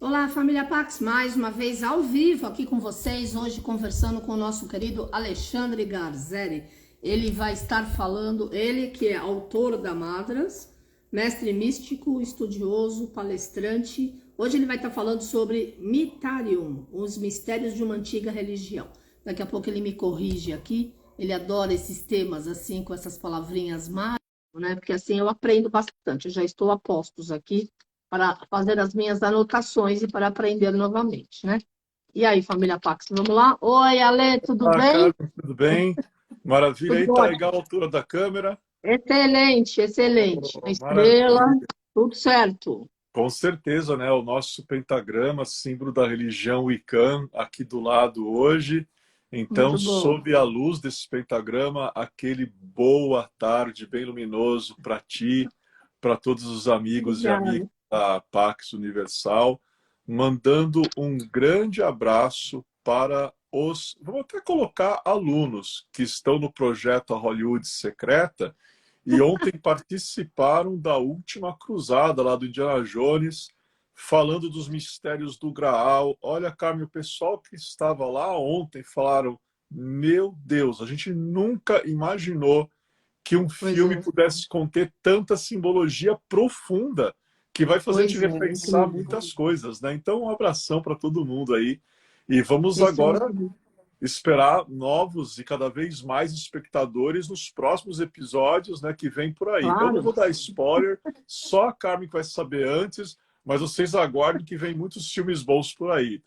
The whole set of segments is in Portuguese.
Olá, família Pax, mais uma vez ao vivo aqui com vocês, hoje conversando com o nosso querido Alexandre Garzeri. Ele vai estar falando, ele que é autor da Madras, mestre místico, estudioso, palestrante. Hoje ele vai estar falando sobre Mitarium, os mistérios de uma antiga religião. Daqui a pouco ele me corrige aqui, ele adora esses temas assim, com essas palavrinhas mágicas, né? Porque assim eu aprendo bastante, eu já estou a postos aqui para fazer as minhas anotações e para aprender novamente, né? E aí, família Pax, vamos lá? Oi, Ale, tudo Ah, bem? Carlos, tudo bem? Maravilha, aí Tudo tá legal ótimo. a altura da câmera? Excelente, excelente. A Oh, estrela, maravilha. tudo certo. Com certeza, né? O nosso pentagrama, símbolo da religião Wiccan, aqui do lado hoje. Então, Muito bom. sob a luz desse pentagrama, aquele boa tarde bem luminoso para ti, para todos os amigos e amigas Obrigada. da Pax Universal, mandando um grande abraço para os, vamos até colocar alunos que estão no projeto A Hollywood Secreta e ontem participaram da última cruzada lá do Indiana Jones, falando dos mistérios do Graal. Olha, Carmen, o pessoal que estava lá ontem falaram: Meu Deus, a gente nunca imaginou que um Pois filme é, pudesse conter tanta simbologia profunda que vai fazer a gente pois é, repensar incrível. muitas coisas, né? Então, um abração para todo mundo aí. E vamos Isso é agora incrível. esperar novos e cada vez mais espectadores nos próximos episódios, né, que vem por aí. Eu não Claro. vou dar spoiler, só a Carmen que vai saber antes, mas vocês aguardem que vem muitos filmes bons por aí.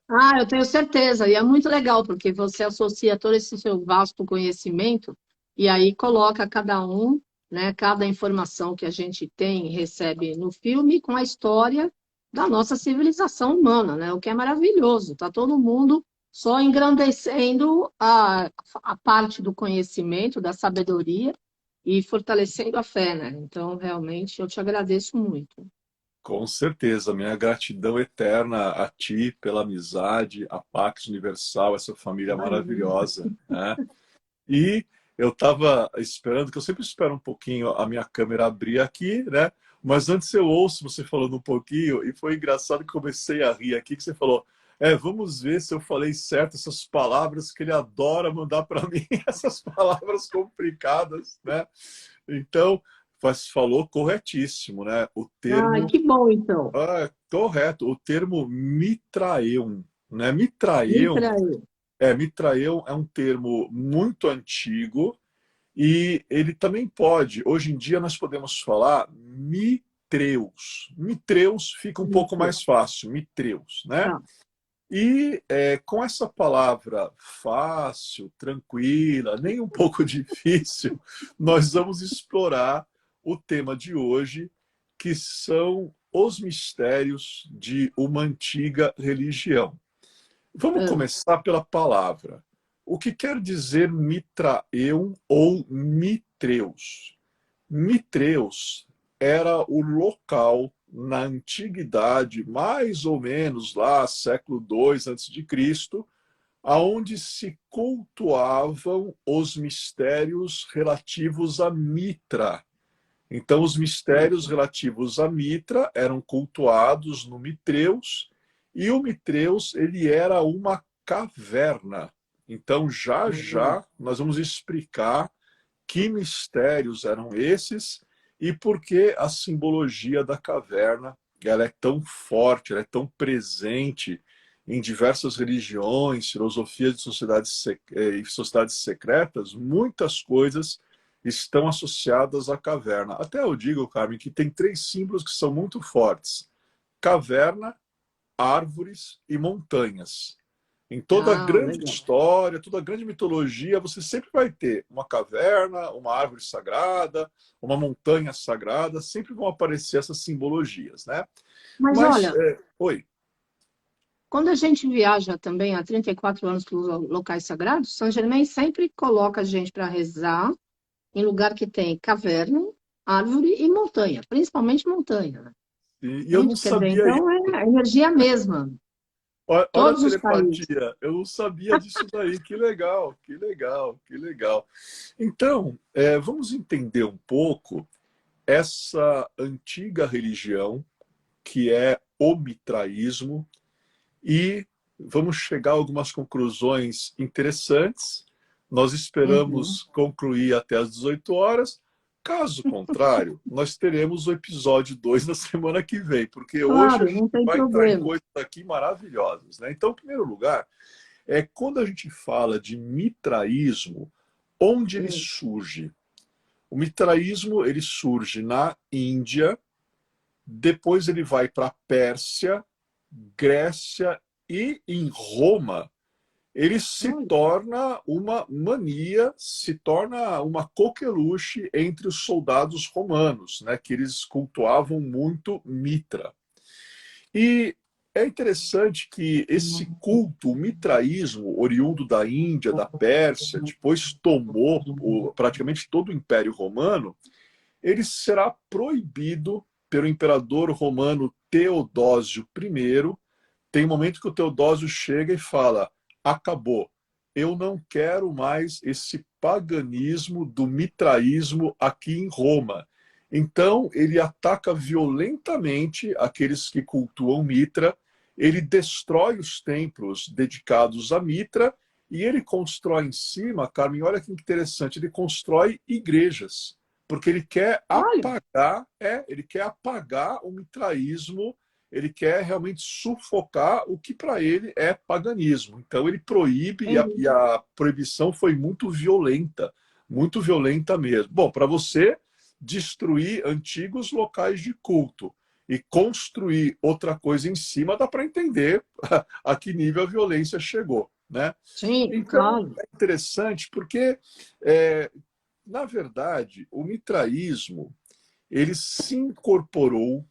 Ah, eu tenho certeza. E é muito legal, porque você associa todo esse seu vasto conhecimento e aí coloca cada um, né, cada informação que a gente tem e recebe no filme com a história da nossa civilização humana, né? O que é maravilhoso. Tá todo mundo só engrandecendo a parte do conhecimento, da sabedoria e fortalecendo a fé, né? Então, realmente, eu te agradeço muito. Com certeza, minha gratidão eterna a ti pela amizade, a Pax Universal, essa família Imagina. maravilhosa, né? E eu estava esperando, que eu sempre espero um pouquinho a minha câmera abrir aqui, né? Mas antes eu ouço você falando um pouquinho, e foi engraçado que comecei a rir aqui, que você falou, vamos ver se eu falei certo essas palavras que ele adora mandar para mim, essas palavras complicadas, né? Então, falou corretíssimo, né? O Ai, termo, que bom, então. correto, o termo mitraeum, né? Mitra. Mitraeum é um termo muito antigo e ele também pode, hoje em dia nós podemos falar mitreus. Mitreus fica um pouco Mitra. mais fácil, mitreus, né? Tá. E com essa palavra fácil, tranquila, nem um pouco difícil, nós vamos explorar o tema de hoje, que são os mistérios de uma antiga religião. Vamos Ah, começar pela palavra. O que quer dizer mitraeum ou mitreus? Mitreus era o local na antiguidade, mais ou menos lá, século II a.C., aonde se cultuavam os mistérios relativos a Mitra. Então, os mistérios relativos a Mitra eram cultuados no Mitreus, e o Mitreus ele era uma caverna. Então, já hum, já nós vamos explicar que mistérios eram esses e por que a simbologia da caverna ela é tão forte, ela é tão presente em diversas religiões, filosofias de sociedades secretas, muitas coisas estão associadas à caverna. Até eu digo, Carmen, que tem três símbolos que são muito fortes: caverna, árvores e montanhas. Em toda ah, grande legal. história, toda grande mitologia, você sempre vai ter uma caverna, uma árvore sagrada, uma montanha sagrada, sempre vão aparecer essas simbologias, né? Mas Mas, olha, oi, quando a gente viaja também há 34 anos para os locais sagrados, Saint Germain sempre coloca a gente para rezar em lugar que tem caverna, árvore e montanha, principalmente montanha, né? e eu não Gente, quer dizer, sabia isso. então é a energia mesma, Olha a todos os países. telepatia, eu não sabia disso daí. Que legal, que legal, que legal. Então, vamos entender um pouco essa antiga religião que é o mitraísmo e vamos chegar a algumas conclusões interessantes. Nós esperamos concluir até às 18 horas. Caso contrário, nós teremos o episódio 2 na semana que vem, porque hoje a Claro, gente não tem vai entrar em problema. coisas aqui maravilhosas, né? Então, em primeiro lugar, quando a gente fala de mitraísmo, onde ele surge? O mitraísmo ele surge na Índia, depois ele vai para a Pérsia, Grécia e em Roma ele se torna uma mania, se torna uma coqueluche entre os soldados romanos, né, que eles cultuavam muito Mitra. E é interessante que esse culto, o mitraísmo, oriundo da Índia, da Pérsia, depois tomou praticamente todo o Império Romano, ele será proibido pelo imperador romano Teodósio I. Tem um momento que o Teodósio chega e fala: acabou, eu não quero mais esse paganismo do mitraísmo aqui em Roma. Então, ele ataca violentamente aqueles que cultuam Mitra, ele destrói os templos dedicados a Mitra e ele constrói em cima, Carmen, olha que interessante, ele constrói igrejas, porque ele quer apagar, ele quer apagar o mitraísmo, ele quer realmente sufocar o que para ele é paganismo. Então ele proíbe, e a proibição foi muito violenta mesmo. Bom, para você destruir antigos locais de culto e construir outra coisa em cima, dá para entender a que nível a violência chegou, né? Sim, Então, claro. é interessante porque, na verdade, o mitraísmo ele se incorporou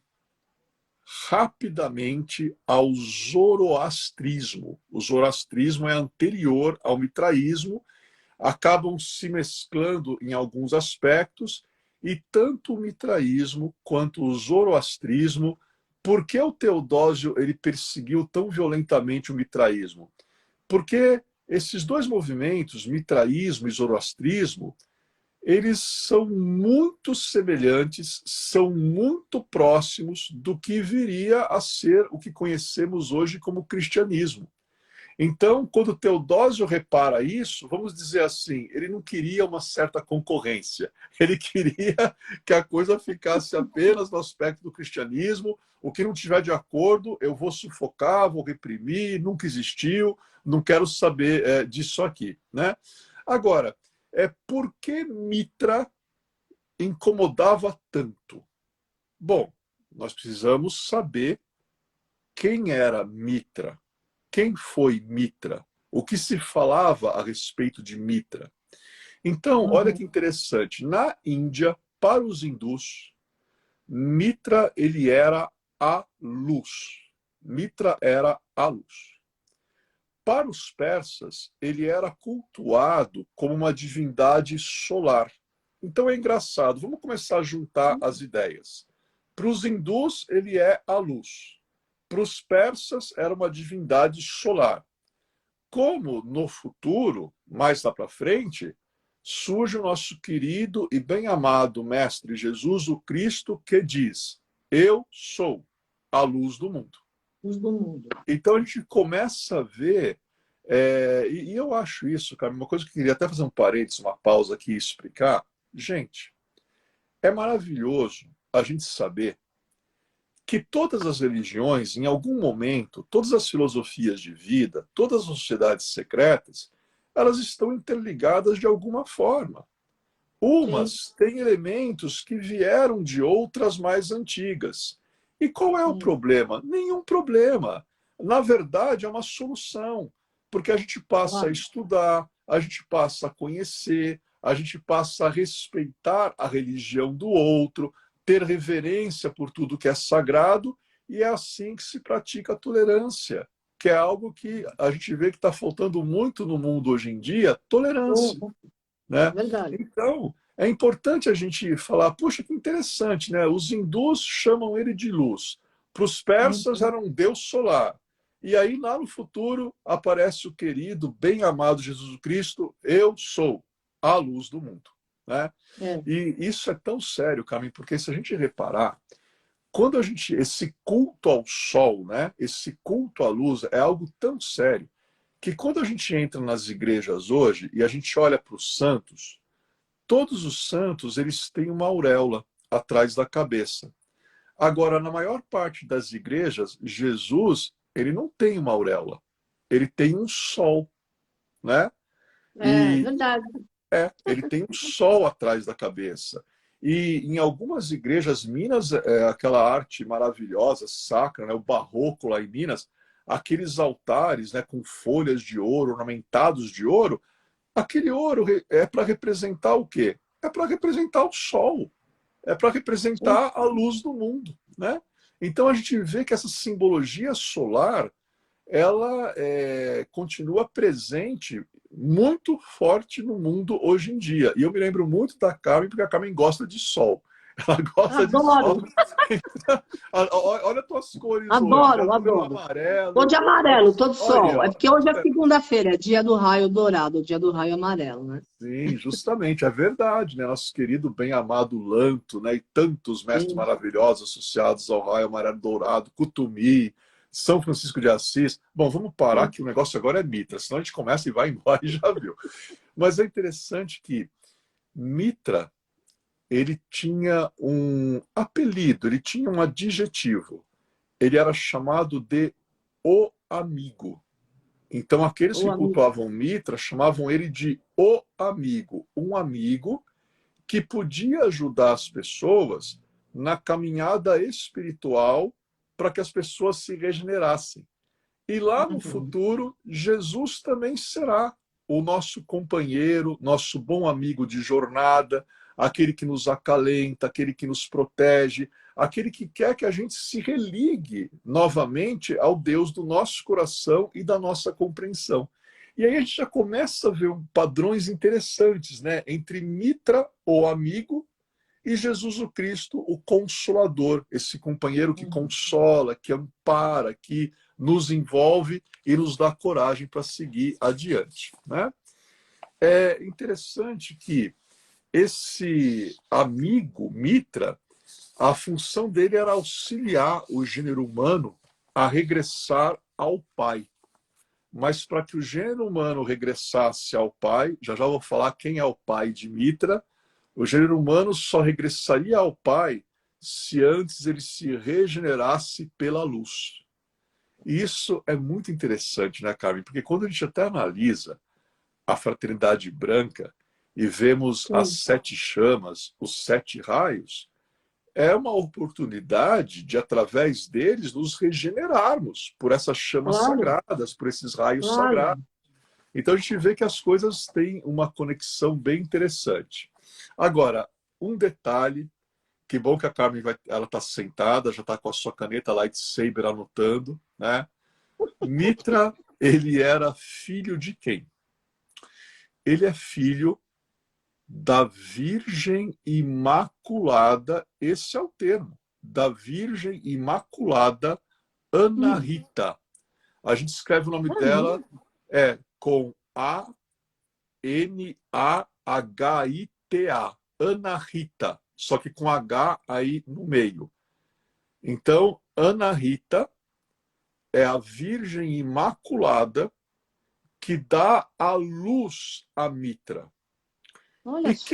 rapidamente ao zoroastrismo. O zoroastrismo é anterior ao mitraísmo, acabam se mesclando em alguns aspectos, e tanto o mitraísmo quanto o zoroastrismo. Por que o Teodósio ele perseguiu tão violentamente o mitraísmo? Porque esses dois movimentos, mitraísmo e zoroastrismo, eles são muito semelhantes, são muito próximos do que viria a ser o que conhecemos hoje como cristianismo. Então, quando Teodósio repara isso, vamos dizer assim, ele não queria uma certa concorrência, ele queria que a coisa ficasse apenas no aspecto do cristianismo, o que não tiver de acordo, eu vou sufocar, vou reprimir, nunca existiu, não quero saber disso aqui, né? Agora, por que Mitra incomodava tanto? Bom, nós precisamos saber quem era Mitra. Quem foi Mitra? O que se falava a respeito de Mitra? Então, olha que interessante. Na Índia, para os hindus, Mitra ele era a luz. Mitra era a luz. Para os persas, ele era cultuado como uma divindade solar. Então é engraçado. Vamos começar a juntar as ideias. Para os hindus, ele é a luz. Para os persas, era uma divindade solar. Como no futuro, mais lá para frente, surge o nosso querido e bem amado Mestre Jesus, o Cristo, que diz: eu sou a luz do mundo. Luz do mundo. Então a gente começa a ver, e eu acho isso, cara, uma coisa que eu queria até fazer um parênteses, uma pausa aqui e explicar. Gente, é maravilhoso a gente saber que todas as religiões, em algum momento, todas as filosofias de vida, todas as sociedades secretas, elas estão interligadas de alguma forma. Umas têm elementos que vieram de outras mais antigas. E qual é o problema? Nenhum problema. Na verdade, é uma solução, porque a gente passa a estudar, a gente passa a conhecer, a gente passa a respeitar a religião do outro, ter reverência por tudo que é sagrado, e é assim que se pratica a tolerância, que é algo que a gente vê que está faltando muito no mundo hoje em dia, tolerância. Né? Verdade. Então, é importante a gente falar, puxa, que interessante, né? Os hindus chamam ele de luz. Para os persas era um deus solar. E aí, lá no futuro, aparece o querido, bem amado Jesus Cristo, eu sou a luz do mundo. Né? E isso é tão sério, Carmen, porque se a gente reparar, quando a gente, esse culto ao sol, né, esse culto à luz é algo tão sério que quando a gente entra nas igrejas hoje e a gente olha para os santos, todos os santos eles têm uma auréola atrás da cabeça. Agora, na maior parte das igrejas, Jesus ele não tem uma auréola, ele tem um sol, né? É E verdade. ele tem um sol atrás da cabeça. E em algumas igrejas, Minas, aquela arte maravilhosa, sacra, né, o barroco lá em Minas, aqueles altares, né, com folhas de ouro, ornamentados de ouro, aquele ouro é para representar o quê? É para representar o sol, é para representar a luz do mundo, né? Então a gente vê que essa simbologia solar ela continua presente muito forte no mundo hoje em dia. E eu me lembro muito da Carmen, porque a Carmen gosta de sol. Ela gosta de Adoro, sol. Olha as tuas cores hoje, né? adoro, Do meu adoro. Tô amarelo. de amarelo, tô de Olha aí, sol. É ó. porque hoje é segunda-feira, é dia do raio dourado, dia do raio amarelo, né? Sim, justamente, é verdade, né? Nosso querido bem-amado Lanto, né? E tantos mestres Sim. maravilhosos associados ao raio amarelo dourado, Cutumi, São Francisco de Assis. Bom, vamos parar Sim. que o negócio agora é Mitra, senão a gente começa e vai embora e já viu. Mas é interessante que Mitra, ele tinha um apelido, ele tinha um adjetivo. Ele era chamado de o amigo. Então, aqueles Ô, que amigo. cultuavam Mitra chamavam ele de o amigo, um amigo que podia ajudar as pessoas na caminhada espiritual para que as pessoas se regenerassem. E lá no Uhum. futuro, Jesus também será o nosso companheiro, nosso bom amigo de jornada, aquele que nos acalenta, aquele que nos protege, aquele que quer que a gente se religue novamente ao Deus do nosso coração e da nossa compreensão. E aí a gente já começa a ver padrões interessantes, né? Entre Mitra, o amigo, e Jesus o Cristo, o Consolador, esse companheiro que Uhum. consola, que ampara, que nos envolve e nos dá coragem para seguir adiante, né? É interessante que esse amigo Mitra, a função dele era auxiliar o gênero humano a regressar ao Pai. Mas para que o gênero humano regressasse ao Pai, já já vou falar quem é o pai de Mitra, o gênero humano só regressaria ao Pai se antes ele se regenerasse pela luz. E isso é muito interessante, né, Carmen? Porque quando a gente até analisa a fraternidade branca e vemos as Sim, 7 chamas, os 7 raios, é uma oportunidade de, através deles, nos regenerarmos por essas chamas claro, sagradas, por esses raios claro. sagrados. Então a gente vê que as coisas têm uma conexão bem interessante. Agora, um detalhe, que bom que a Carmen ela está sentada, já está com a sua caneta lightsaber anotando, né? Mitra, ele era filho de quem? Ele é filho da Virgem Imaculada, esse é o termo, da Virgem Imaculada Ana Hum, Rita. A gente escreve o nome é dela mesmo? com Anahita, Ana Rita, só que com H aí no meio. Então, Ana Rita é a Virgem Imaculada que dá a luz a Mitra. Olha E só.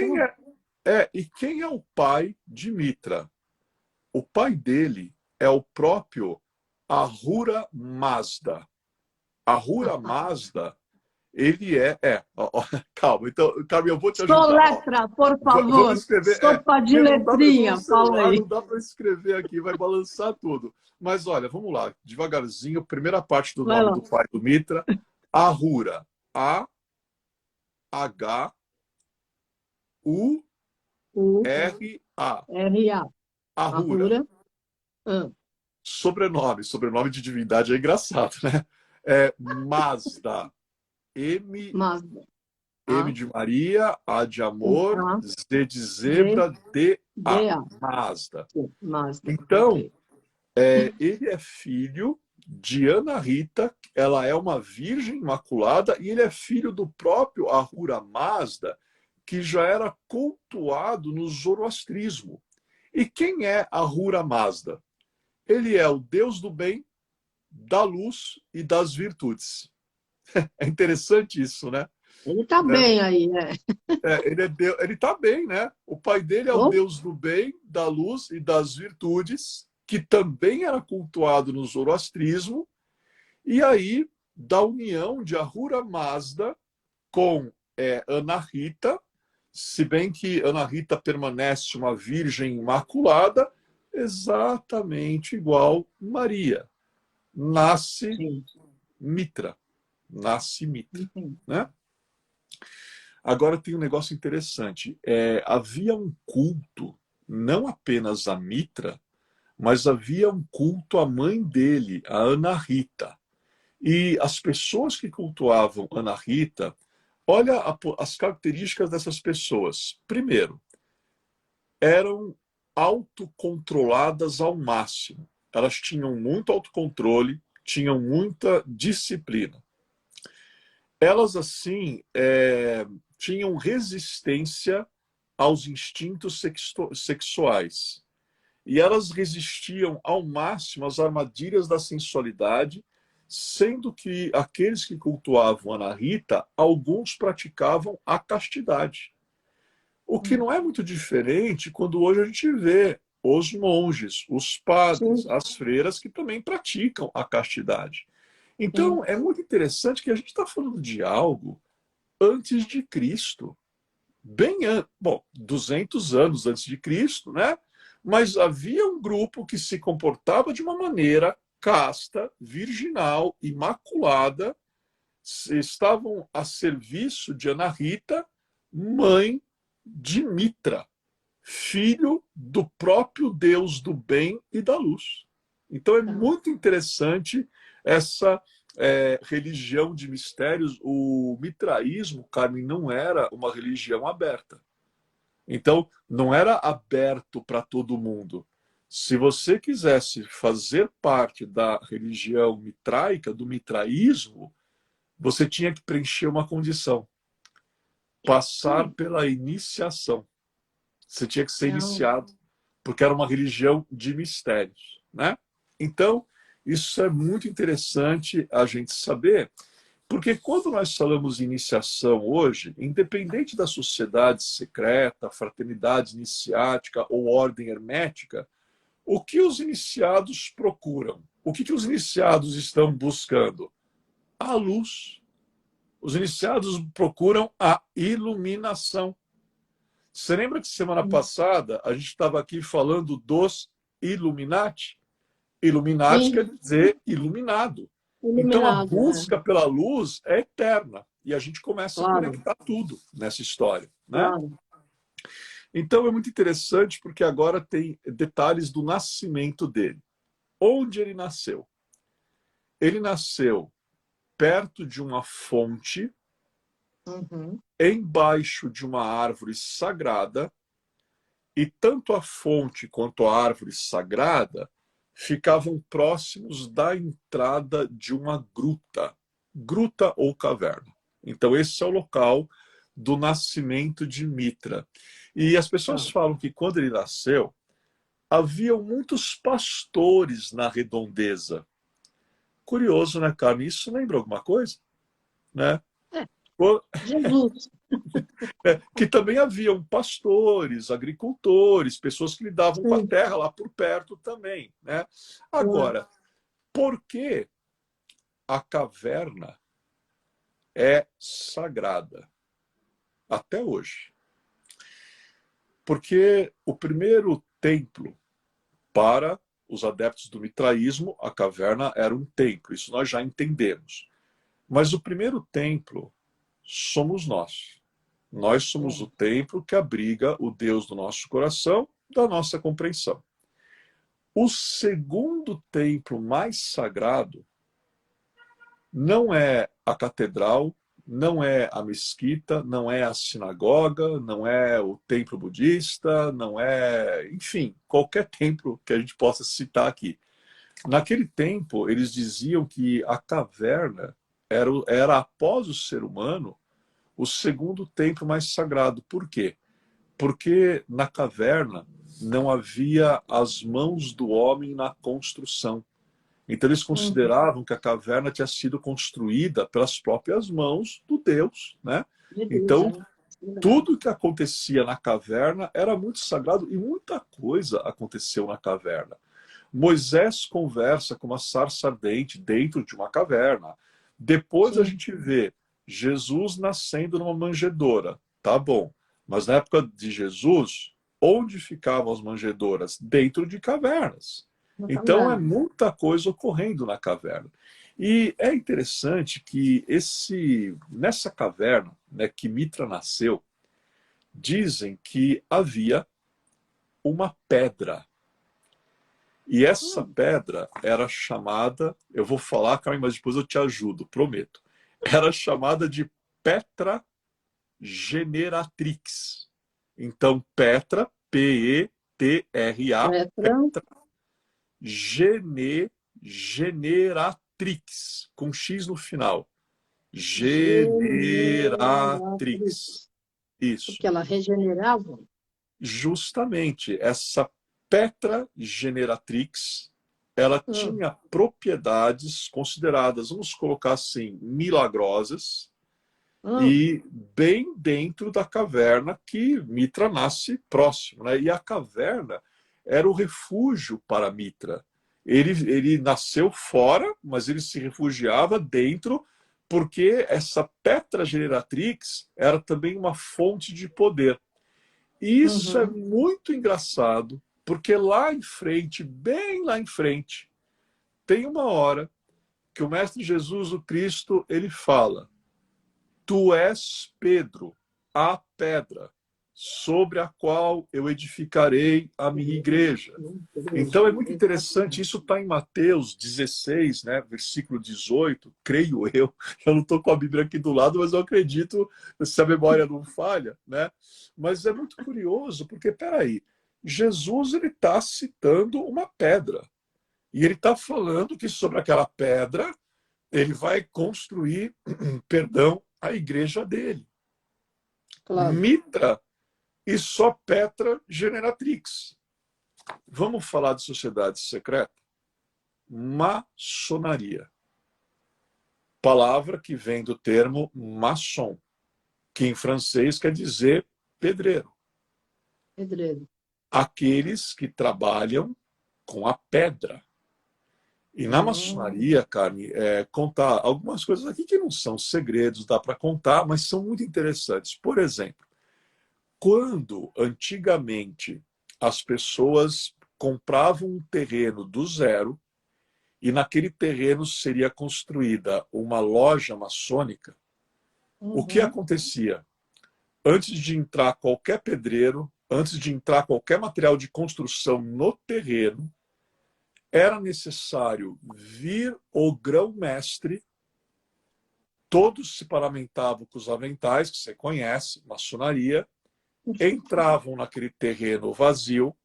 quem é o pai de Mitra? O pai dele é o próprio Ahura Mazda. Ahura Mazda, ele calma, então, Carmen, eu vou te ajudar. Ó. Soletra, por Vamos favor. escrever. Sopa de Porque não dá, eu tô no letrinha, fala celular, aí. não dá para escrever aqui, vai balançar tudo. Mas olha, vamos lá, devagarzinho. Primeira parte do Vai nome lá. do pai do Mitra, Ahura. U, Ahura. R, A. Ahura. Arrura. Ah, Sobrenome de divindade é engraçado, né? É Mazda. M, Mazda. M A, de Maria, A de amor, A, Z de Z, zebra, D, A. D, A. Mazda. Mazda. Então, Ok. ele é filho de Ana Rita, ela é uma virgem imaculada, e ele é filho do próprio Ahura Mazda, que já era cultuado no zoroastrismo. E quem é Ahura Mazda? Ele é o Deus do bem, da luz e das virtudes. É interessante isso, né? Ele tá Né? bem aí, né? Ele está bem, né? O pai dele é o Oh, Deus do bem, da luz e das virtudes, que também era cultuado no zoroastrismo, e aí da união de Ahura Mazda com Anahita, se bem que Anahita permanece uma virgem imaculada, exatamente igual Maria. Nasce sim. Mitra, nasce Mitra, Enfim. né? Agora tem um negócio interessante. Havia um culto, não apenas a Mitra, mas havia um culto à mãe dele, a Anahita. E as pessoas que cultuavam Anahita, olha as características dessas pessoas. Primeiro, eram autocontroladas ao máximo. Elas tinham muito autocontrole, tinham muita disciplina. Elas, assim, tinham resistência aos instintos sexuais. E elas resistiam ao máximo às armadilhas da sensualidade, sendo que aqueles que cultuavam Anahita, alguns praticavam a castidade. O que não é muito diferente quando hoje a gente vê os monges, os padres, Sim, as freiras que também praticam a castidade. sim. Então, é muito interessante que a gente está falando de algo antes de Cristo. Bom, 200 anos antes de Cristo, né? Mas havia um grupo que se comportava de uma maneira casta, virginal, imaculada, estavam a serviço de Anahita, mãe de Mitra, filho do próprio Deus do bem e da luz. Então é Tá. muito interessante essa religião de mistérios. O mitraísmo, Carmen, não era uma religião aberta. Então, não era aberto para todo mundo. Se você quisesse fazer parte da religião mitraica, do mitraísmo, você tinha que preencher uma condição: passar Hum, pela iniciação. Você tinha que ser não. iniciado, porque era uma religião de mistérios, né? Então, isso é muito interessante a gente saber, porque quando nós falamos em iniciação hoje, independente da sociedade secreta, fraternidade iniciática ou ordem hermética, o que os iniciados procuram? O que os iniciados estão buscando? A luz. Os iniciados procuram a iluminação. Você lembra que semana passada a gente estava aqui falando dos Illuminati? Illuminati quer Sim, dizer iluminado. Então a iluminado, é. busca pela luz é eterna. E a gente começa a Claro, conectar tudo nessa história, né? claro. Então é muito interessante porque agora tem detalhes do nascimento dele. Onde ele nasceu? Ele nasceu perto de uma fonte, Uhum. embaixo de uma árvore sagrada, e tanto a fonte quanto a árvore sagrada ficavam próximos da entrada de uma gruta ou caverna. Então esse é o local do nascimento de Mitra. E as pessoas Tá. falam que quando ele nasceu, haviam muitos pastores na redondeza. Curioso, né, Carmen? Isso lembra alguma coisa? Né? É, Jesus. Que também haviam pastores, agricultores, pessoas que lidavam com a Sim, terra lá por perto também, né? claro. Agora, por que a caverna é sagrada até hoje? Porque o primeiro templo para os adeptos do mitraísmo, a caverna era um templo, isso nós já entendemos. Mas o primeiro templo somos nós. Nós somos o templo que abriga o Deus do nosso coração, da nossa compreensão. O segundo templo mais sagrado não é a catedral, não é a mesquita, não é a sinagoga, não é o templo budista, não é, enfim, qualquer templo que a gente possa citar aqui. Naquele tempo, eles diziam que a caverna era após o ser humano, o segundo templo mais sagrado. Por quê? Porque na caverna não havia as mãos do homem na construção. Então eles consideravam que a caverna tinha sido construída pelas próprias mãos do Deus, né? De Deus, Então, é. Verdade. tudo que acontecia na caverna era muito sagrado e muita coisa aconteceu na caverna. Moisés conversa com uma sarça ardente dentro de uma caverna. Depois a Sim. gente vê Jesus nascendo numa manjedoura. Tá bom. Mas na época de Jesus, onde ficavam as manjedoras? Dentro de cavernas. Uma Então é caverna. muita coisa ocorrendo na caverna. E é interessante que nessa caverna, né, que Mitra nasceu, dizem que havia uma pedra. E essa Hum. pedra era chamada, eu vou falar, Carmen, mas depois eu te ajudo, prometo. Era chamada de Petra Generatrix. Então, Petra, P-E-T-R-A, Petra. Generatrix, com X no final. Generatriz. Generatrix. Isso. Porque ela regenerava. Justamente, essa Petra Generatrix, ela Hum. tinha propriedades consideradas, vamos colocar assim, milagrosas, Hum. e bem dentro da caverna que Mitra nasce próximo, né? E a caverna era o refúgio para Mitra. Ele nasceu fora, mas ele se refugiava dentro, porque essa Petra Generatrix era também uma fonte de poder. E isso é Uhum. muito engraçado, porque lá em frente, bem lá em frente, tem uma hora que o Mestre Jesus, o Cristo, ele fala: Tu és Pedro, a pedra, sobre a qual eu edificarei a minha igreja. Então é muito interessante, isso está em Mateus 16, né, versículo 18, creio eu não estou com a Bíblia aqui do lado, mas eu acredito, se a memória não falha, né? Mas é muito curioso, porque, peraí, Jesus ele está citando uma pedra, e ele está falando que sobre aquela pedra ele vai construir, perdão, a igreja dele. Claro. Mitra e só Petra Generatrix. Vamos falar de sociedade secreta? Maçonaria. Palavra que vem do termo maçom, que em francês quer dizer pedreiro. Pedreiro. Aqueles que trabalham com a pedra. E na Hum. maçonaria, Carme, contar algumas coisas aqui que não são segredos, dá para contar, mas são muito interessantes. Por exemplo, quando antigamente as pessoas compravam um terreno do zero e naquele terreno seria construída uma loja maçônica, o que Uhum. acontecia? Antes de entrar qualquer pedreiro, antes de entrar qualquer material de construção no terreno, era necessário vir o grão-mestre, todos se paramentavam com os aventais, que você conhece, maçonaria, entravam naquele terreno vazio,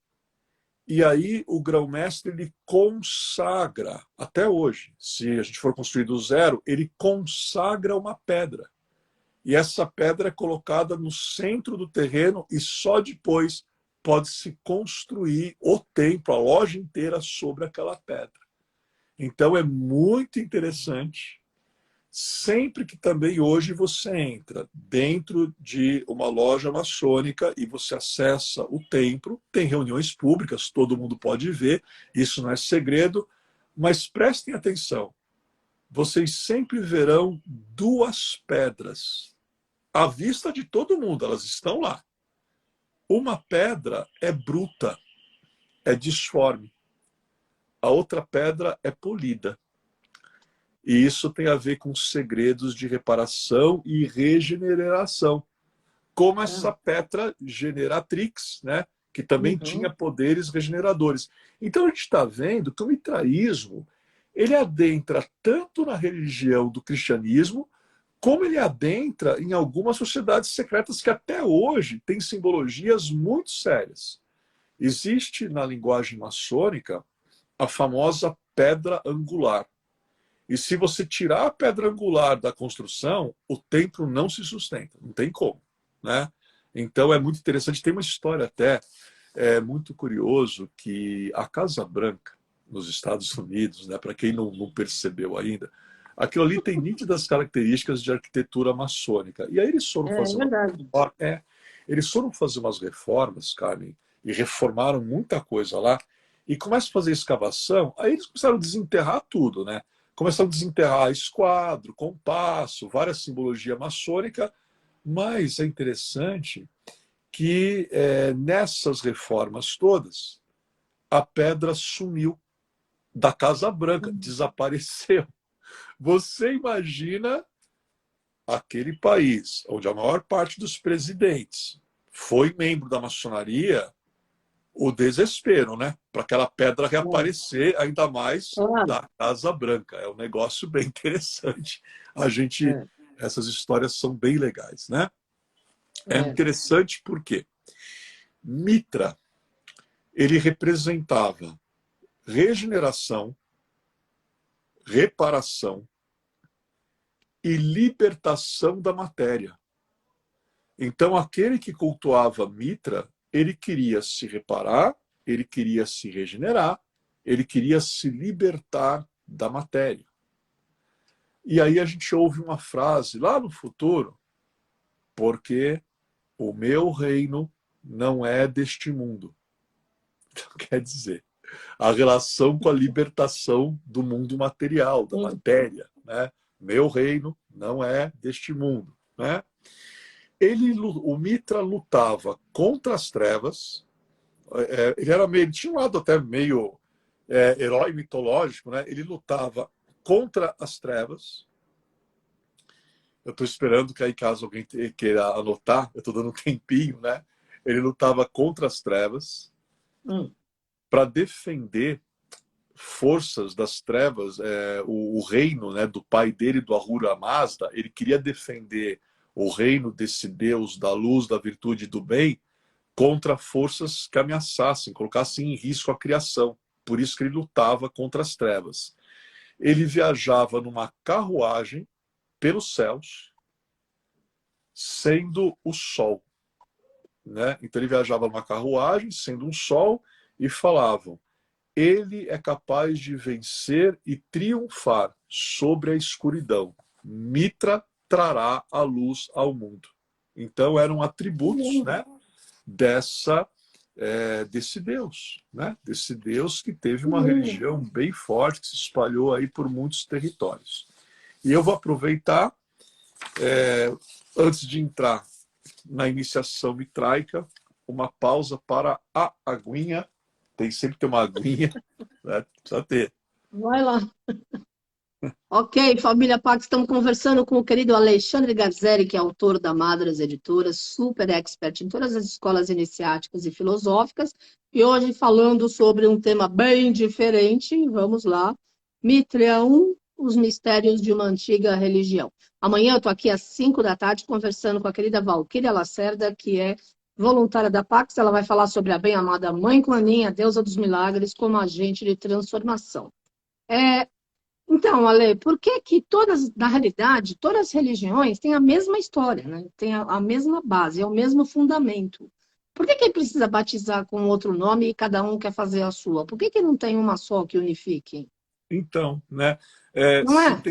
e aí o grão-mestre ele consagra, até hoje, se a gente for construir do zero, ele consagra uma pedra. E essa pedra é colocada no centro do terreno e só depois pode-se construir o templo, a loja inteira sobre aquela pedra. Então é muito interessante. Sempre que também hoje você entra dentro de uma loja maçônica e você acessa o templo, tem reuniões públicas, todo mundo pode ver, isso não é segredo, mas prestem atenção. Vocês sempre verão duas pedras à vista de todo mundo, elas estão lá. Uma pedra é bruta, é disforme. A outra pedra é polida. E isso tem a ver com segredos de reparação e regeneração. Como essa Ah. Petra Generatrix, né, que também tinha Uhum. poderes regeneradores. Então a gente está vendo que o mitraísmo ele adentra tanto na religião do cristianismo, como ele adentra em algumas sociedades secretas que até hoje têm simbologias muito sérias. Existe na linguagem maçônica a famosa pedra angular. E se você tirar a pedra angular da construção, o templo não se sustenta, não tem como, né? Então é muito interessante, tem uma história até é muito curioso que a Casa Branca, nos Estados Unidos, né, para quem não percebeu ainda, aquilo ali tem nítidas características de arquitetura maçônica. E aí É verdade. eles foram fazer umas reformas, Carmen, e reformaram muita coisa lá, e começam a fazer escavação, aí eles começaram a desenterrar tudo, né? Começaram a desenterrar esquadro, compasso, várias simbologia maçônica, mas é interessante que nessas reformas todas, a pedra sumiu da Casa Branca, desapareceu. Você imagina aquele país onde a maior parte dos presidentes foi membro da maçonaria, o desespero, né? Para aquela pedra reaparecer, ainda mais Claro. da Casa Branca. É um negócio bem interessante. É, Essas histórias são bem legais, né? É é. interessante porque Mitra, ele representava regeneração, reparação e libertação da matéria. Então, aquele que cultuava Mitra, ele queria se reparar, ele queria se regenerar, ele queria se libertar da matéria. E aí a gente ouve uma frase lá no futuro, porque o meu reino não é deste mundo. Então, quer dizer, a relação com a libertação do mundo material, da Sim. matéria, né? Meu reino não é deste mundo, né? O Mitra lutava contra as trevas. Ele tinha um lado até meio herói mitológico, né? Ele lutava contra as trevas. Eu estou esperando que aí, caso alguém queira anotar, eu estou dando um tempinho, né? Ele lutava contra as trevas Hum. para defender forças das trevas, o reino, né, do pai dele, do Ahura Mazda. Ele queria defender o reino desse Deus da luz, da virtude e do bem contra forças que ameaçassem, colocassem em risco a criação. Por isso que ele lutava contra as trevas. Ele viajava numa carruagem pelos céus, sendo o sol, né? Então ele viajava numa carruagem, sendo um sol, e falavam: ele é capaz de vencer e triunfar sobre a escuridão. Mitra trará a luz ao mundo. Então eram atributos, né, desse Deus, né? Desse Deus que teve uma religião bem forte, que se espalhou aí por muitos territórios. E eu vou aproveitar, antes de entrar na iniciação mitraica, uma pausa para a aguinha. Sempre tem uma aguinha, né? Precisa ter. Vai lá. Ok, família Pax, estamos conversando com o querido Alexandre Garzeri, que é autor da Madras Editora, super expert em todas as escolas iniciáticas e filosóficas, e hoje falando sobre um tema bem diferente. Vamos lá. Mitreão, os mistérios de uma antiga religião. Amanhã eu estou aqui às 5 da tarde conversando com a querida Valquíria Lacerda, que é voluntária da Pax. Ela vai falar sobre a bem-amada Mãe Claninha, deusa dos milagres, como agente de transformação. Então, Ale, por que que na realidade, todas as religiões têm a mesma história, né? Tem a mesma base, é o mesmo fundamento. Por que que precisa batizar com outro nome e cada um quer fazer a sua? Por que que não tem uma só que unifique? Então, né? Não é?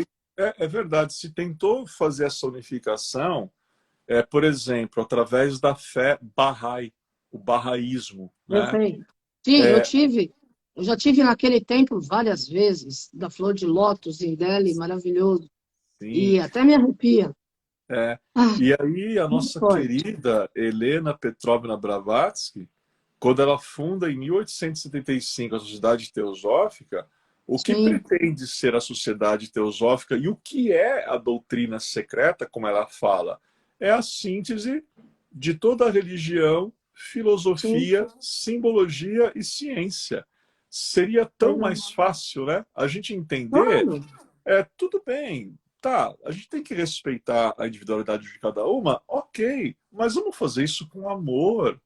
É verdade, se tentou fazer essa unificação, por exemplo, através da fé Bahá'í, o Bahá'ísmo, Eu né? sei. Sim, eu já tive naquele templo várias vezes, da flor de lótus em Delhi, maravilhoso. Sim. E até me arrepia. Ah, E aí a muito nossa forte. querida Helena Petrovna Blavatsky, quando ela funda em 1875 a Sociedade Teosófica, o que Sim, pretende ser a Sociedade Teosófica e o que é a doutrina secreta, como ela fala, é a síntese de toda a religião, sim, filosofia, simbologia e ciência. Seria tão verdade. mais fácil, né? A gente entender, Claro, tudo bem, tá, a gente tem que respeitar a individualidade de cada uma, ok, mas vamos fazer isso com amor.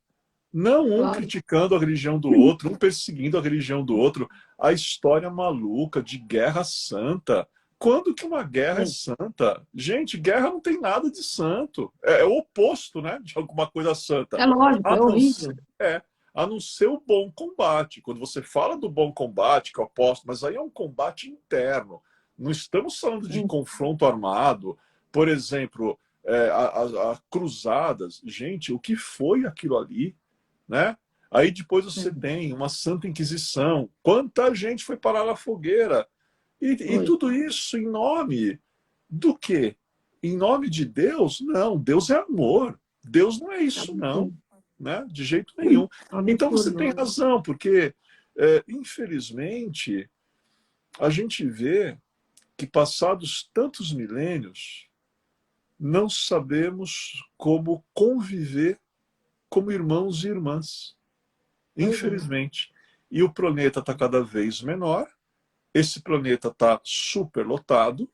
Não um claro. criticando a religião do outro, um perseguindo a religião do outro. A história maluca de guerra santa. Quando que uma guerra é É, santa? Gente, guerra não tem nada de santo. É o oposto, né, de alguma coisa santa. é lógico, A é não ser, horrível. a não ser o bom combate. Quando você fala do bom combate, que eu aposto, mas aí é um combate interno. Não estamos falando de Sim. confronto armado. Por exemplo, a cruzadas. Gente, o que foi aquilo ali? Né? Aí depois você tem uma Santa Inquisição. Quanta gente foi parar na fogueira? E Foi. tudo isso em nome do quê? Em nome de Deus? Não, Deus é amor. Deus não é isso, não. Absurdo. Né? De jeito nenhum. Então você tem Absurdo. razão, porque, infelizmente, a gente vê que passados tantos milênios, não sabemos como conviver como irmãos e irmãs. Pois é. Infelizmente. E o planeta está cada vez menor, esse planeta está superlotado,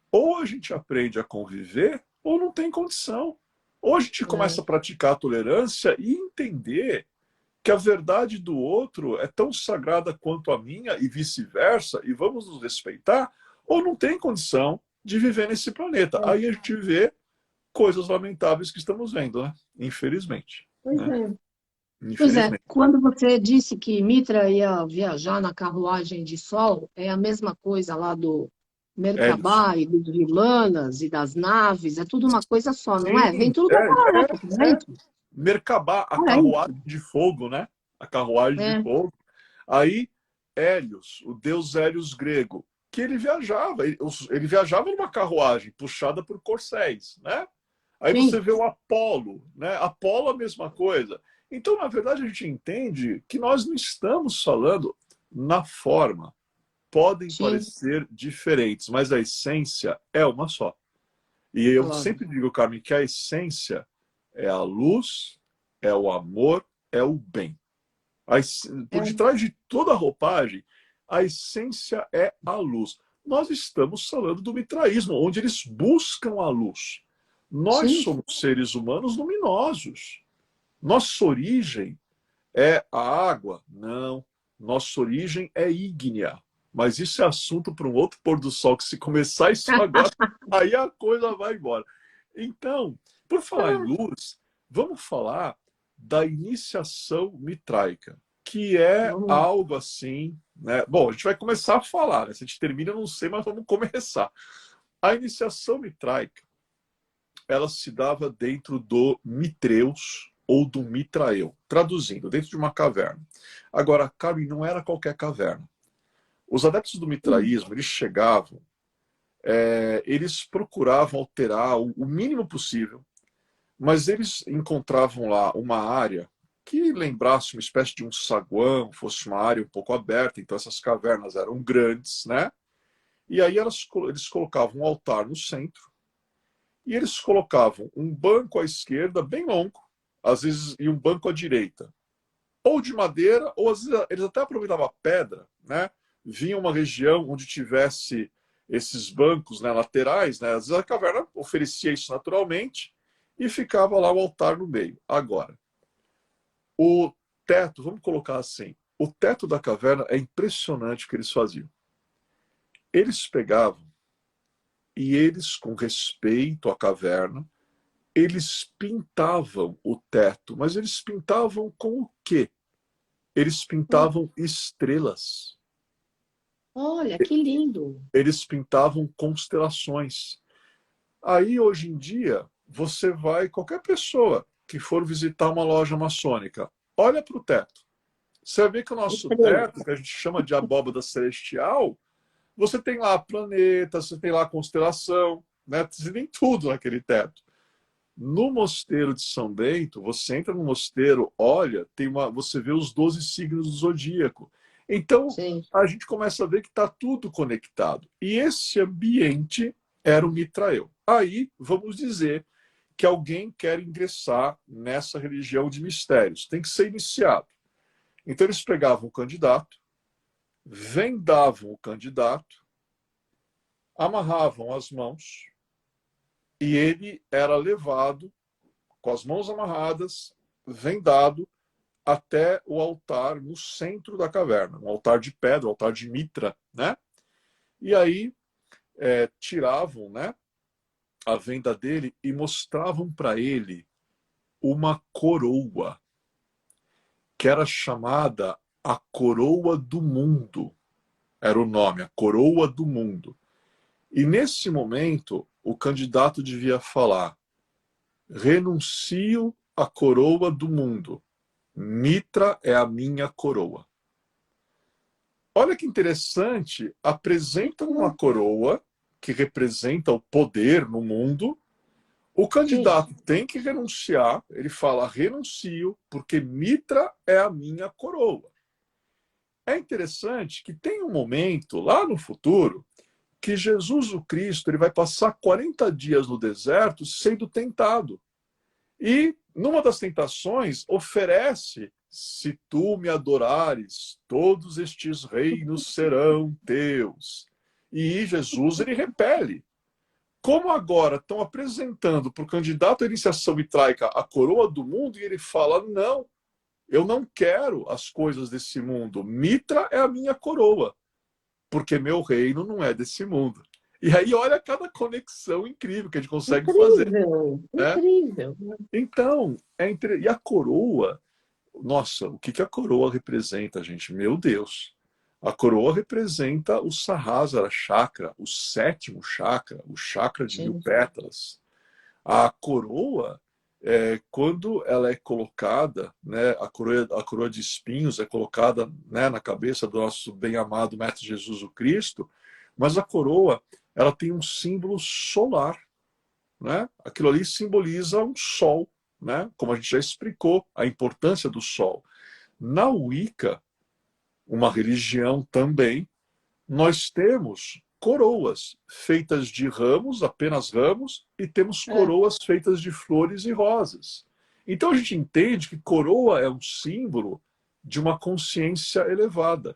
ou a gente aprende a conviver, ou não tem condição. Ou a gente começa É. a praticar a tolerância e entender que a verdade do outro é tão sagrada quanto a minha e vice-versa, e vamos nos respeitar, ou não tem condição de viver nesse planeta. É. Aí a gente vê coisas lamentáveis que estamos vendo, né? Infelizmente. Pois Né? é. Pois é, Infelizmente. quando você disse que Mitra ia viajar na carruagem de sol, é a mesma coisa lá do Hélios. Merkabah e dos Vilanas e das naves, é tudo uma coisa só, não é? Vem Sim, tudo daquela época, é. gente. Merkabah, a Olha isso. carruagem de fogo, né? A carruagem de É, fogo. Aí, Hélios, o deus Hélios grego, que ele viajava numa carruagem puxada por corcéis, né? Aí você sim, vê o Apolo, né? Apolo a mesma coisa. Então, na verdade, a gente entende que nós não estamos falando na forma. Podem sim, parecer diferentes, mas a essência é uma só. E eu claro. sempre digo, Carmen, que a essência é a luz, é o amor, é o bem. Por É, detrás de toda a roupagem, a essência é a luz. Nós estamos falando do mitraísmo, onde eles buscam a luz. Nós sim. somos seres humanos luminosos. Nossa origem é a água? Não. Nossa origem é ígnea. Mas isso é assunto para um outro pôr do sol, que se começar isso agora, aí a coisa vai embora. Então, por falar em luz, vamos falar da iniciação mitraica, que é Vamos lá. algo assim, né? Bom, a gente vai começar a falar, né? Se a gente termina, eu não sei, mas vamos começar. A iniciação mitraica, ela se dava dentro do Mitreus ou do Mitraeu, traduzindo, dentro de uma caverna. Agora, Carmen, não era qualquer caverna. Os adeptos do mitraísmo, eles chegavam, eles procuravam alterar o mínimo possível, mas eles encontravam lá uma área que lembrasse uma espécie de um saguão, fosse uma área um pouco aberta, então essas cavernas eram grandes, né? E aí eles colocavam um altar no centro, e eles colocavam um banco à esquerda, bem longo, às vezes, e um banco à direita. Ou de madeira, ou às vezes eles até aproveitavam a pedra, né? Vinha uma região onde tivesse esses bancos, né, laterais, né? Às vezes a caverna oferecia isso naturalmente e ficava lá o altar no meio. Agora, o teto, vamos colocar assim, o teto da caverna é impressionante o que eles faziam. Eles pegavam e eles, com respeito à caverna, eles pintavam o teto, mas eles pintavam com o quê? Eles pintavam estrelas. Olha, que lindo. Eles pintavam constelações. Aí, hoje em dia, você vai, qualquer pessoa que for visitar uma loja maçônica, olha para o teto. Você vai ver que o nosso Estrela. teto, que a gente chama de abóbada celestial, você tem lá planetas, você tem lá constelação, né? Você tem tudo naquele teto. No mosteiro de São Bento, você entra no mosteiro, olha, você vê os 12 signos do zodíaco. Então, Sim. a gente começa a ver que está tudo conectado. E esse ambiente era o Mitrael. Aí, vamos dizer que alguém quer ingressar nessa religião de mistérios. Tem que ser iniciado. Então, eles pegavam o candidato, vendavam o candidato, amarravam as mãos, e ele era levado com as mãos amarradas, vendado, até o altar no centro da caverna, um altar de pedra, um altar de Mitra, né? E aí tiravam, né, a venda dele e mostravam para ele uma coroa. que era chamada a coroa do mundo. Era o nome, a coroa do mundo. E nesse momento, o candidato devia falar: renuncio à coroa do mundo. Mitra é a minha coroa. Olha que interessante, apresenta uma coroa que representa o poder no mundo. O candidato tem que renunciar, ele fala: renuncio, porque Mitra é a minha coroa. É interessante que tem um momento, lá no futuro, que Jesus o Cristo ele vai passar 40 dias no deserto sendo tentado. E, numa das tentações, oferece: se tu me adorares, todos estes reinos serão teus. E Jesus, ele repele. Como agora estão apresentando para o candidato à iniciação mitraica a coroa do mundo, e ele fala: não, eu não quero as coisas desse mundo. Mitra é a minha coroa, porque meu reino não é desse mundo. E aí olha cada conexão incrível que a gente consegue fazer. Né? Incrível. Então, e a coroa, nossa, o que a coroa representa, gente? Meu Deus. A coroa representa o Sahasrara Chakra, o 7º chakra, o chakra de 1000 pétalas. A coroa, quando ela é colocada, né, a coroa de espinhos é colocada, né, na cabeça do nosso bem-amado Mestre Jesus o Cristo, mas a coroa, ela tem um símbolo solar. Né? Aquilo ali simboliza um sol, né? Como a gente já explicou, a importância do sol. Na Wicca, uma religião também, nós temos coroas feitas de ramos, apenas ramos, e temos coroas feitas de flores e rosas. Então a gente entende que coroa é um símbolo de uma consciência elevada.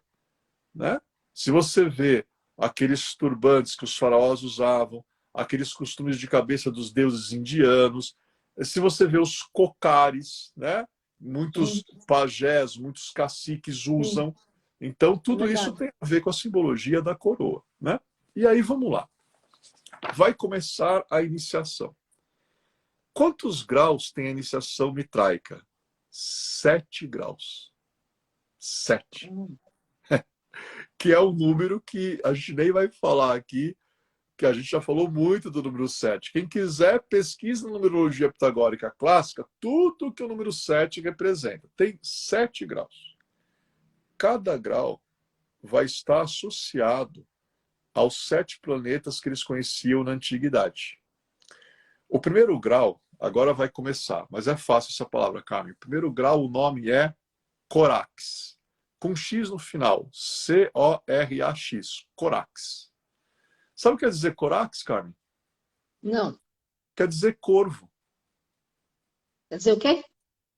Né? Se você vê aqueles turbantes que os faraós usavam, aqueles costumes de cabeça dos deuses indianos, se você vê os cocares, né? Muitos pajés, muitos caciques usam. Então, tudo isso tem a ver com a simbologia da coroa. Né? E aí, vamos lá. Vai começar a iniciação. Quantos graus tem a iniciação mitraica? 7 graus. 7. Que é o número que a gente nem vai falar aqui, que a gente já falou muito do número 7. Quem quiser, pesquisa na numerologia pitagórica clássica, tudo que o número 7 representa. Tem 7 graus. Cada grau vai estar associado aos 7 planetas que eles conheciam na antiguidade. O primeiro grau, agora vai começar, mas é fácil essa palavra, Carmen. O primeiro grau, o nome é Corax, com X no final. C-O-R-A-X. Corax. Sabe o que quer dizer Corax, Carmen? Não. Quer dizer corvo. Quer dizer o quê?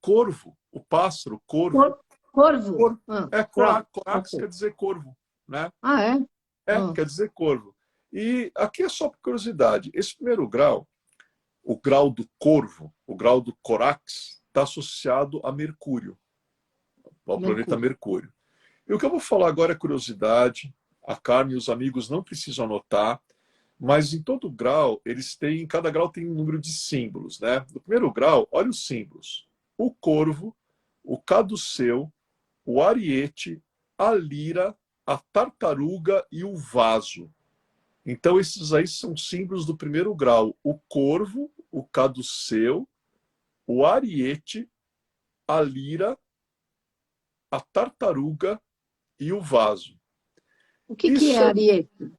Corvo. O pássaro, corvo. Corvo? Corax quer dizer corvo. Né? Ah, é? Quer dizer corvo. E aqui é só por curiosidade. Esse primeiro grau, o grau do corvo, o grau do Corax, está associado a Mercúrio. Ao planeta Mercúrio. E o que eu vou falar agora é curiosidade. A Carmen e os amigos não precisam anotar, mas em todo grau, cada grau tem um número de símbolos. Né? No primeiro grau, olha os símbolos. O corvo, o caduceu, o ariete, a lira, a tartaruga e o vaso. Então, esses aí são símbolos do primeiro grau. O corvo, o caduceu, o ariete, a lira, a tartaruga e o vaso. O que é ariete?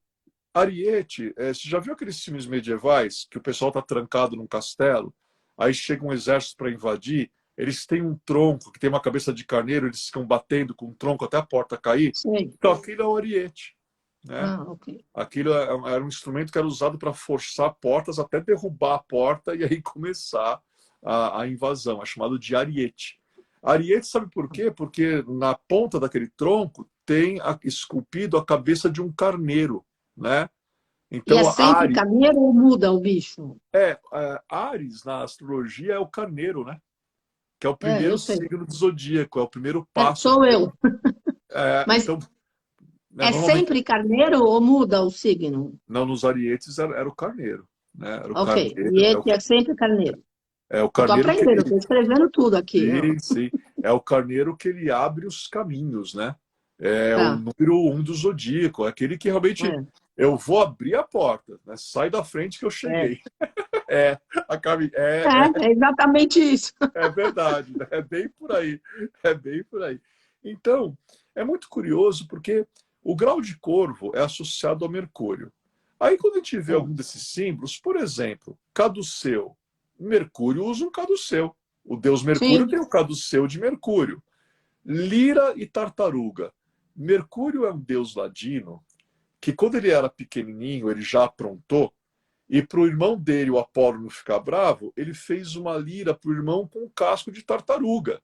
Ariete, você já viu aqueles filmes medievais que o pessoal está trancado num castelo, aí chega um exército para invadir, eles têm um tronco que tem uma cabeça de carneiro, eles ficam batendo com o tronco até a porta cair? Sim. Então aquilo é o ariete. Né? Okay. Aquilo era um instrumento que era usado para forçar portas até derrubar a porta e aí começar a invasão, é chamado de ariete. Ariete, sabe por quê? Porque na ponta daquele tronco tem esculpido a cabeça de um carneiro, né? Então, e é sempre carneiro ou muda o bicho? Áries, na astrologia, é o carneiro, né? Que é o primeiro signo do zodíaco, é o primeiro passo. Sou eu. Mas então, né, sempre carneiro ou muda o signo? Não, nos arietes era o carneiro. Né? Era o ok, carneiro, ariete é sempre carneiro. É o Eu tô carneiro que aprendendo, ele... tô escrevendo tudo aqui. Sim, sim. É o carneiro que ele abre os caminhos, né? É o Tá, número um do zodíaco, é aquele que realmente eu vou abrir a porta, né? Sai da frente que eu é. cheguei. É, a Cami, É exatamente isso. é verdade, né? É bem por aí, é bem por aí. Então, é muito curioso porque o grau de Corvo é associado ao Mercúrio. Aí, quando a gente vê algum desses símbolos, por exemplo, caduceu, Mercúrio usa um caduceu. O deus Mercúrio Sim. tem o caduceu de Mercúrio. Lira e tartaruga. Mercúrio é um deus ladino que, quando ele era pequenininho, ele já aprontou. E para o irmão dele, o Apolo, não ficar bravo, ele fez uma lira para o irmão com um casco de tartaruga.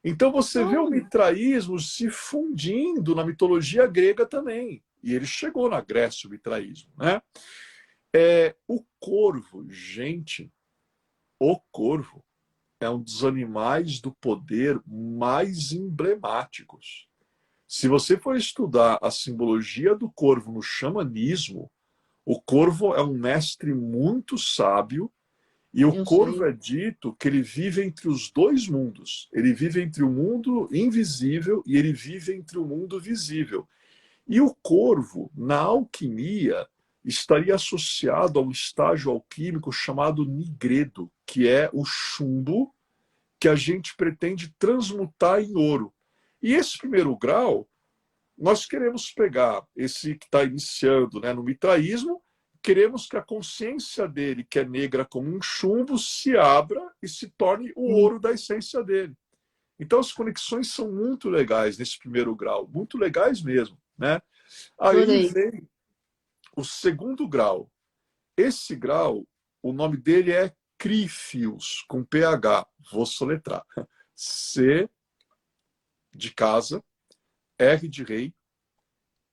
Então você vê o Olha, mitraísmo se fundindo na mitologia grega também. E ele chegou na Grécia, o mitraísmo, né? O corvo, gente, o corvo é um dos animais do poder mais emblemáticos. Se você for estudar a simbologia do corvo no xamanismo, o corvo é um mestre muito sábio e o eu corvo sei. é dito que ele vive entre os dois mundos. Ele vive entre o mundo invisível e ele vive entre o mundo visível. E o corvo, na alquimia, estaria associado a um estágio alquímico chamado nigredo, que é o chumbo que a gente pretende transmutar em ouro. E esse primeiro grau, nós queremos pegar esse que está iniciando, né, no mitraísmo, queremos que a consciência dele, que é negra como um chumbo, se abra e se torne o Sim, ouro da essência dele. Então as conexões são muito legais nesse primeiro grau, muito legais mesmo, né? Aí adorei. vem o segundo grau. Esse grau, o nome dele é Crífios, com PH. Vou soletrar. C de casa, R de rei,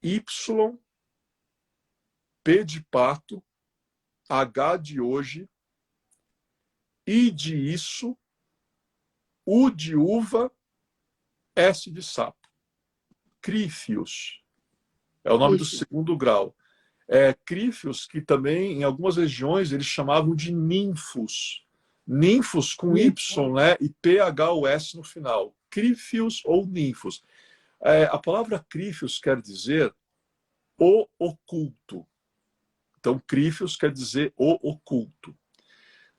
Y, P de pato, H de hoje, I de isso, U de uva, S de sapo. Crífios. É o nome do Isso. segundo grau. Crífios, que também, em algumas regiões, eles chamavam de ninfos. Ninfos com Y, né? E PHOS no final. Crífios ou ninfos. A palavra crífios quer dizer o oculto. Então, crífios quer dizer o oculto.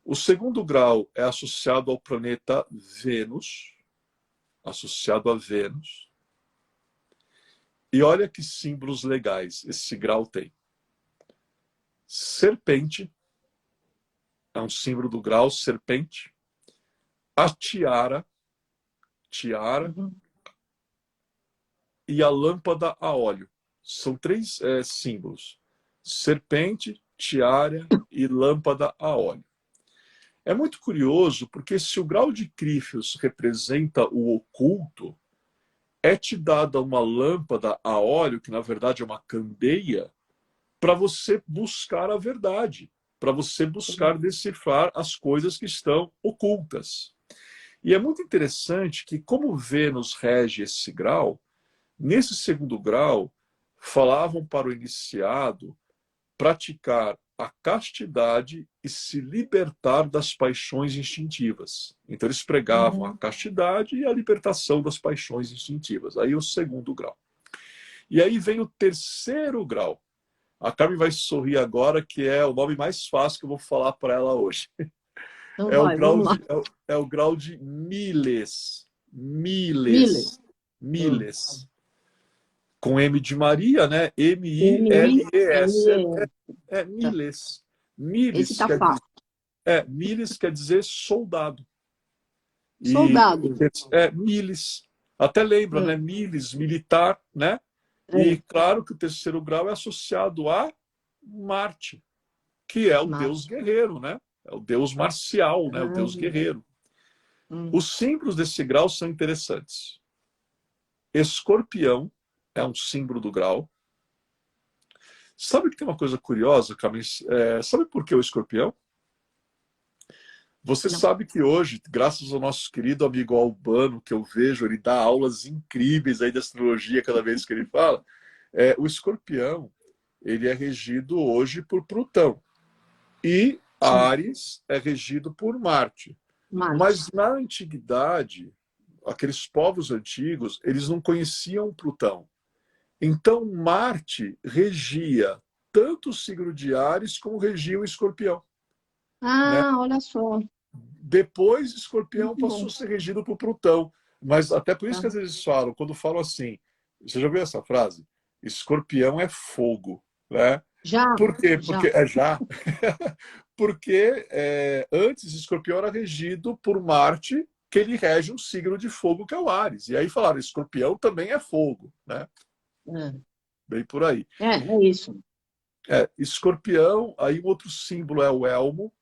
O segundo grau é associado ao planeta Vênus, associado a Vênus. E olha que símbolos legais esse grau tem. Serpente, é um símbolo do grau, serpente. A tiara, tiara, Uhum. e a lâmpada a óleo. São três símbolos. Serpente, tiara e lâmpada a óleo. É muito curioso porque se o grau de Crífios representa o oculto, é te dada uma lâmpada a óleo, que na verdade é uma candeia, para você buscar a verdade, para você buscar decifrar as coisas que estão ocultas. E é muito interessante que, como Vênus rege esse grau, nesse segundo grau, falavam para o iniciado praticar a castidade e se libertar das paixões instintivas. Então, eles pregavam a Uhum. castidade e a libertação das paixões instintivas. Aí, o segundo grau. E aí vem o terceiro grau. A Carmen vai sorrir agora, que é o nome mais fácil que eu vou falar para ela hoje. Então É o vai, grau vamos lá. de, é o grau de Miles. Miller. Miles. Hum. Miles. Com M de Maria, né? M-I-L-E-S. M-I-L-E. Tá. Miles. Esse Miles tá quer dizer, fácil. Miles quer dizer soldado. E Soldado. Miles. Até lembra, né? Hum. Miles, militar, né? E É. claro que o terceiro grau é associado a Marte, que é o deus Mate. guerreiro, né? É o deus marcial, né? O deus Ah, guerreiro. hum. Os símbolos desse grau são interessantes. Escorpião é um símbolo do grau. Sabe que tem uma coisa curiosa, Camille? Sabe por que o escorpião? Você Não. sabe que hoje, graças ao nosso querido amigo Albano, que eu vejo, ele dá aulas incríveis aí de astrologia cada vez que ele fala, o escorpião, ele é regido hoje por Plutão. E Sim. Áries é regido por Marte. Marte. Mas na antiguidade, aqueles povos antigos, eles não conheciam Plutão. Então Marte regia tanto o signo de Áries como regia o Escorpião, né? Ah, olha só. Depois, Escorpião Muito passou bom. a ser regido por Plutão. Mas até por isso Tá. que às vezes falam, quando falam assim, você já viu essa frase? Escorpião é fogo, né? Já, Por quê? já. Porque é já. Porque antes Escorpião era regido por Marte, que ele rege um signo de fogo que é o Áries. E aí falaram, Escorpião também é fogo, né? Bem por aí. É isso. Escorpião, aí um outro símbolo é o elmo,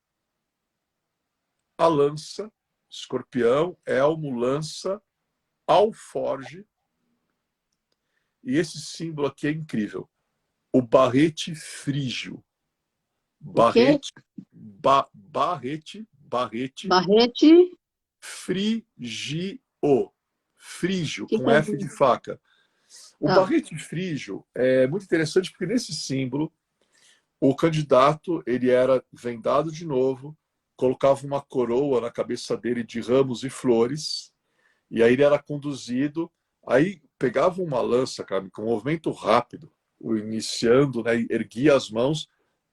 a lança, escorpião, elmo, lança, alforge. E esse símbolo aqui é incrível. O barrete frígio. O quê? Barrete Barrete? frigio. Frígio, Que com é F de isso? faca. O Tá. barrete frígio é muito interessante porque nesse símbolo o candidato ele era vendado de novo, colocava uma coroa na cabeça dele de ramos e flores, e aí ele era conduzido, aí pegava uma lança, cara, com um movimento rápido, iniciando, né, erguia as mãos,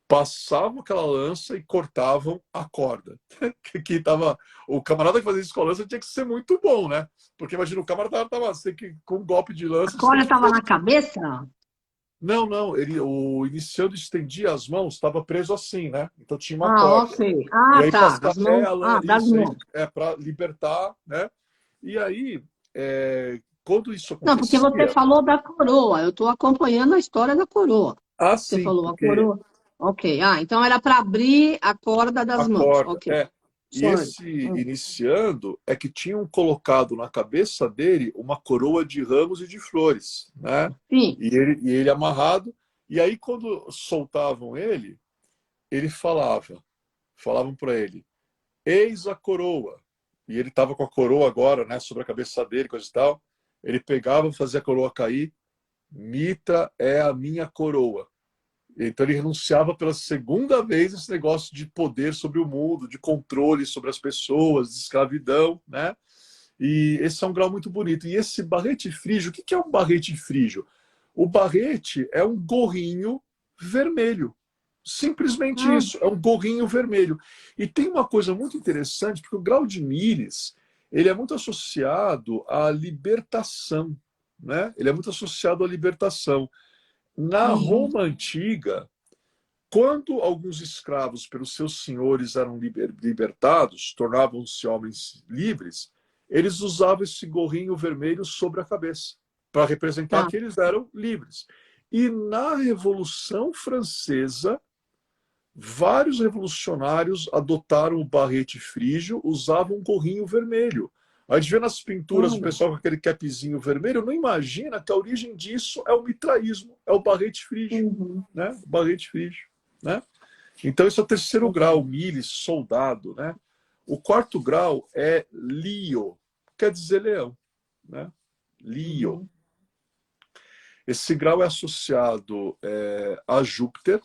passavam aquela lança e cortavam a corda. que tava, o camarada que fazia isso com a lança tinha que ser muito bom, né? Porque imagina, o camarada tava assim, que, com um golpe de A lança, você tem corda que estava na cabeça? não, não, o iniciando estendia as mãos, estava preso assim, né? Então tinha uma Ah, corda. ok. E Ah, aí tá. passava Das mãos. Ah, das isso aí mãos. é para libertar, né? E aí, quando isso Não, porque você acontecia, falou da coroa. Eu estou acompanhando a história da coroa. Você assim, falou a porque coroa. Ok. Ah, então era para abrir a corda das a mãos. corda, Ok. e Sorry. esse iniciando é que tinham colocado na cabeça dele uma coroa de ramos e de flores, né? Sim. E ele amarrado, e aí quando soltavam ele falavam para ele, eis a coroa. E ele estava com a coroa agora, né, sobre a cabeça dele, coisa e tal. Ele pegava, fazia a coroa cair. Mitra é a minha coroa. Então ele renunciava pela segunda vez esse negócio de poder sobre o mundo, de controle sobre as pessoas, de escravidão, né? E esse é um grau muito bonito. E esse barrete frígio, o que é um barrete frígio? O barrete é um gorrinho vermelho. Simplesmente Ah, isso, é um gorrinho vermelho. E tem uma coisa muito interessante, porque o grau de Mires, ele é muito associado à libertação, né? Ele é muito associado à libertação. Na uhum. Roma antiga, quando alguns escravos pelos seus senhores eram libertados, tornavam-se homens livres, eles usavam esse gorrinho vermelho sobre a cabeça, para representar Tá. que eles eram livres. E na Revolução Francesa, vários revolucionários adotaram o barrete frígio, usavam um gorrinho vermelho. A gente vê nas pinturas o Olha. pessoal com aquele capzinho vermelho, não imagina que a origem disso é o mitraísmo, é o barrete frígio, Uhum. né? O barrete frígio, né? Então esse é o terceiro grau, miles, soldado, né? O quarto grau é Leo, quer dizer leão, né? Leo. Uhum. Esse grau é associado a Júpiter,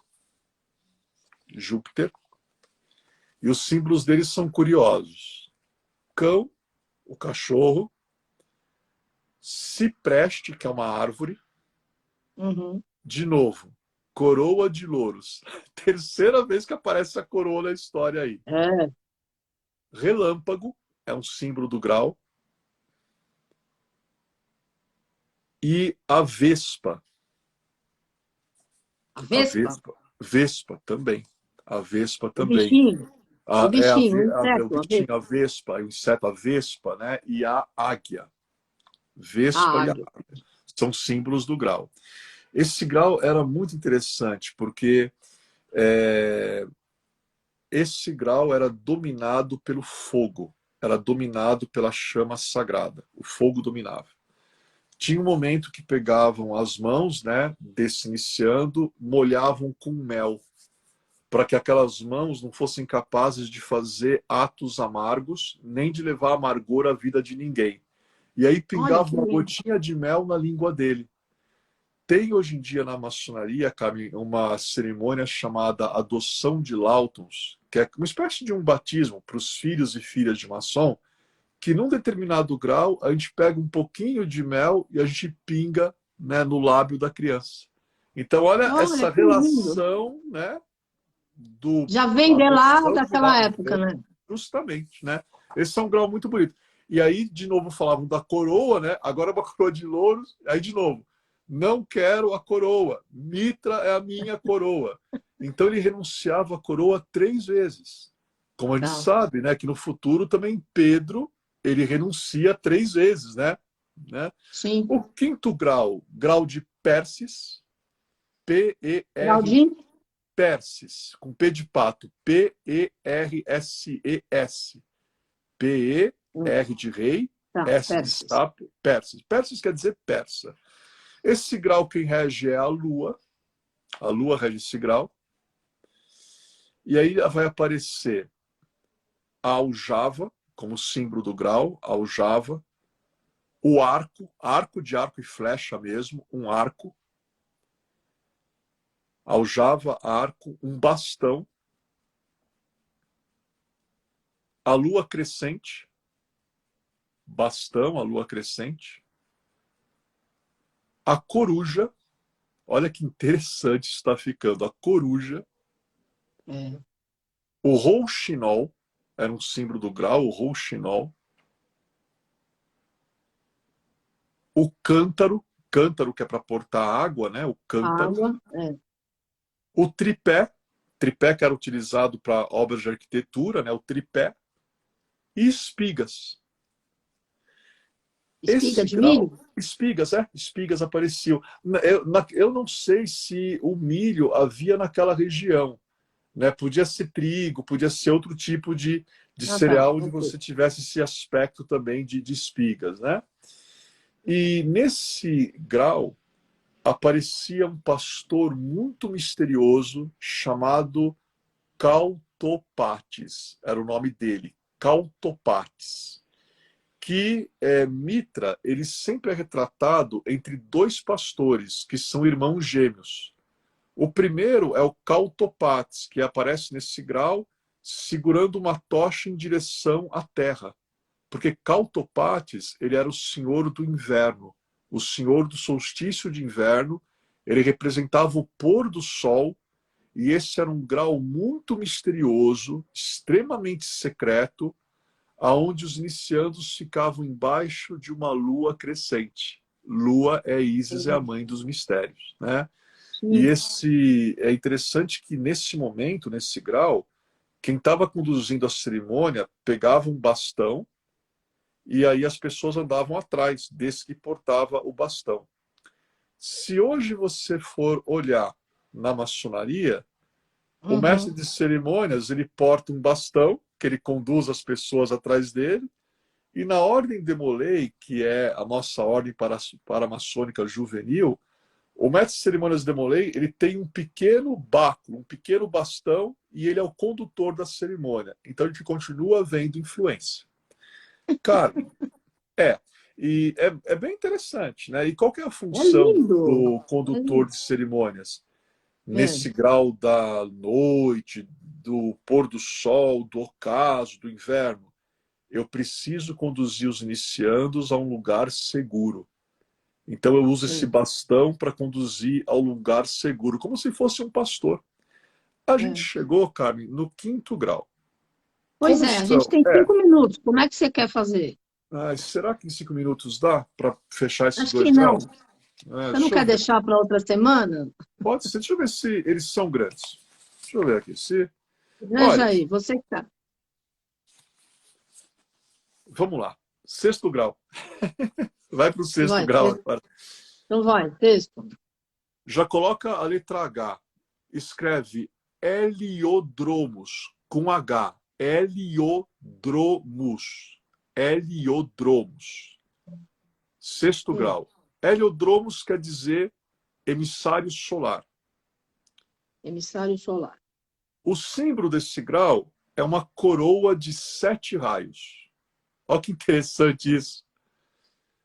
e os símbolos deles são curiosos. Cão, o cachorro, cipreste, que é uma árvore, Uhum. de novo, coroa de louros. Terceira vez que aparece a coroa na história aí. É. Relâmpago, é um símbolo do grau. E a vespa. A A vespa? vespa. Vespa também. A vespa O também. bichinho? O É bichinho, o o inseto, a bichinho, vespa. a vespa, o inseto, a vespa, né? E a águia. A Vespa e a águia. águia. São símbolos do grau. Esse grau era muito interessante, porque esse grau era dominado pelo fogo, era dominado pela chama sagrada. O fogo dominava. Tinha um momento que pegavam as mãos, né, desse iniciando, molhavam com mel, para que aquelas mãos não fossem capazes de fazer atos amargos, nem de levar amargor à vida de ninguém. E aí Olha pingava que uma lindo. gotinha de mel na língua dele. Tem hoje em dia na maçonaria, Carmen, uma cerimônia chamada adoção de Lautons, que é uma espécie de um batismo para os filhos e filhas de maçom, que num determinado grau a gente pega um pouquinho de mel e a gente pinga, né, no lábio da criança. Então, olha essa Olha, que lindo. relação, né, do Já vem de lá adoção de daquela época, Lautons, né? justamente, né? Esse é um grau muito bonito. E aí, de novo, falavam da coroa, né? Agora é uma coroa de louros. Aí, de novo, não quero a coroa. Mitra é a minha coroa. Então, ele renunciava à coroa 3 vezes. Como a gente Tá. sabe, né? Que no futuro também Pedro, ele renuncia 3 vezes, né? Sim. O quinto grau, grau de Perses, P-E-R, Claudinho? Perses, com P de pato, P-E-R-S-E-S. P-E-R de rei, Tá, S de Perses. sapo, Perses. Perses quer dizer persa. Esse grau quem rege é a Lua rege esse grau. E aí vai aparecer a aljava, como símbolo do grau, a aljava, o arco de arco e flecha mesmo, um arco, aljava, arco, um bastão, a lua crescente, bastão, a lua crescente, a coruja, olha que interessante está ficando, a coruja, É. o rouxinol, era um símbolo do grau, o rouxinol, o cântaro que é para portar água, né? O cântaro, Água. É. o tripé que era utilizado para obras de arquitetura, né? O tripé, e espigas. Espiga Esse de grau, milho? espigas apareciam. Eu não sei se o milho havia naquela região, né? Podia ser trigo, podia ser outro tipo de Ah, tá. cereal onde Ok. você tivesse esse aspecto também de espigas, né? E nesse grau aparecia um pastor muito misterioso chamado Cautopates, era o nome dele, Cautopates, que Mitra, ele sempre é retratado entre 2 pastores, que são irmãos gêmeos. O primeiro é o Cautopates, que aparece nesse grau segurando uma tocha em direção à terra, porque Cautopates, ele era o senhor do inverno, o senhor do solstício de inverno, ele representava o pôr do sol, e esse era um grau muito misterioso, extremamente secreto, aonde os iniciandos ficavam embaixo de uma lua crescente. Lua é Ísis, é a mãe dos mistérios, né? E Sim. esse é interessante que nesse momento, nesse grau, quem estava conduzindo a cerimônia pegava um bastão e aí as pessoas andavam atrás desse que portava o bastão. Se hoje você for olhar na maçonaria, o mestre Uhum. de cerimônias, ele porta um bastão, que ele conduz as pessoas atrás dele, e na ordem de Molay, que é a nossa ordem paramaçônica juvenil, o mestre de cerimônias de Molay, ele tem um pequeno báculo, um pequeno bastão, e ele é o condutor da cerimônia. Então a gente continua vendo influência. Cara, e é bem interessante, né? E qual que é a É função lindo. do É condutor lindo. de cerimônias? É. Nesse grau da noite, do pôr do sol, do ocaso, do inverno, eu preciso conduzir os iniciandos a um lugar seguro. Então eu uso esse É. bastão para conduzir ao lugar seguro, como se fosse um pastor. A gente É. chegou, Carmen, no 5º grau. Pois Como é, a gente são? tem 5 minutos. Como é que você quer fazer? Será que em 5 minutos dá para fechar esses Acho 2 que não. graus? Você não Deixa eu quer ver. deixar para outra semana? Pode ser. Deixa eu ver se eles são grandes. Deixa eu ver aqui. Veja Olha, aí, você que tá. vamos lá. 6º grau. Vai para o 6º Vai, grau agora. então vai, texto. Já coloca a letra H. Escreve heliodromos com H. Heliodromos. Heliodromos. 6º Sim, grau. Heliodromos quer dizer emissário solar. emissário solar. O símbolo desse grau é uma coroa de 7 raios. Olha que interessante isso.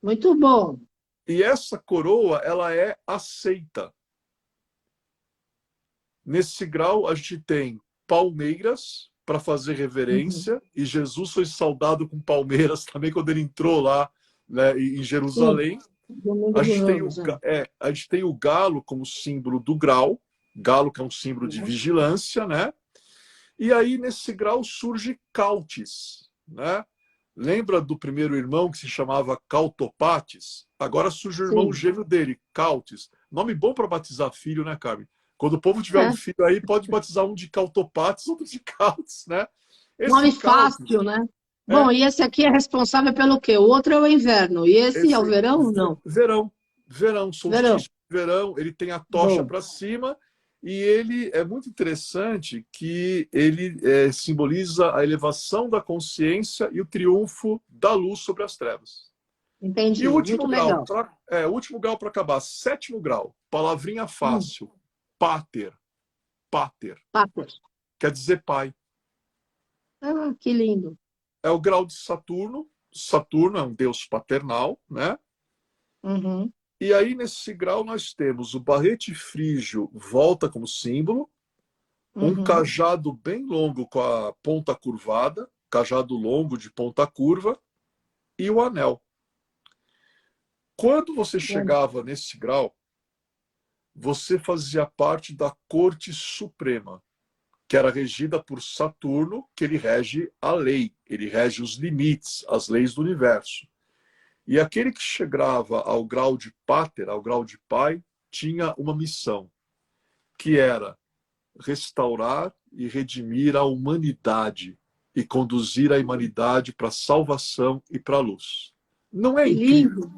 Muito bom. E essa coroa, ela é aceita. Nesse grau, a gente tem palmeiras para fazer reverência, e Jesus foi saudado com palmeiras também quando ele entrou lá, né, em Jerusalém. Domingo A de gente, Ramos, a gente tem o galo como símbolo do grau, galo que é um símbolo de vigilância, né? E aí, nesse grau, surge Cáltis, né? Lembra do primeiro irmão que se chamava Cautopates? Agora surge o irmão gêmeo dele, Cáltis. Nome bom para batizar filho, né, Carmen? Quando o povo tiver um filho aí, pode batizar um de Cautopates, outro de Cáltis, né? Nome fácil, né? Bom, e esse aqui é responsável pelo quê? O outro é o inverno. E esse é o verão ou não? Verão, solstício de verão. Ele tem a tocha para cima. E ele é muito interessante que ele simboliza a elevação da consciência e o triunfo da luz sobre as trevas. Entendi, e o último muito grau, legal. o último grau para acabar, 7º grau, palavrinha fácil, pater. Pater. Pater. Quer dizer pai. Ah, que lindo. É o grau de Saturno. Saturno é um deus paternal, né? Uhum. E aí, nesse grau, nós temos o barrete frígio, volta como símbolo, um cajado bem longo com a ponta curvada, cajado longo de ponta curva, e o anel. Quando você chegava nesse grau, você fazia parte da Corte Suprema, que era regida por Saturno, que ele rege a lei, ele rege os limites, as leis do universo. E aquele que chegava ao grau de pater, ao grau de pai, tinha uma missão, que era restaurar e redimir a humanidade e conduzir a humanidade para a salvação e para a luz. Não é incrível?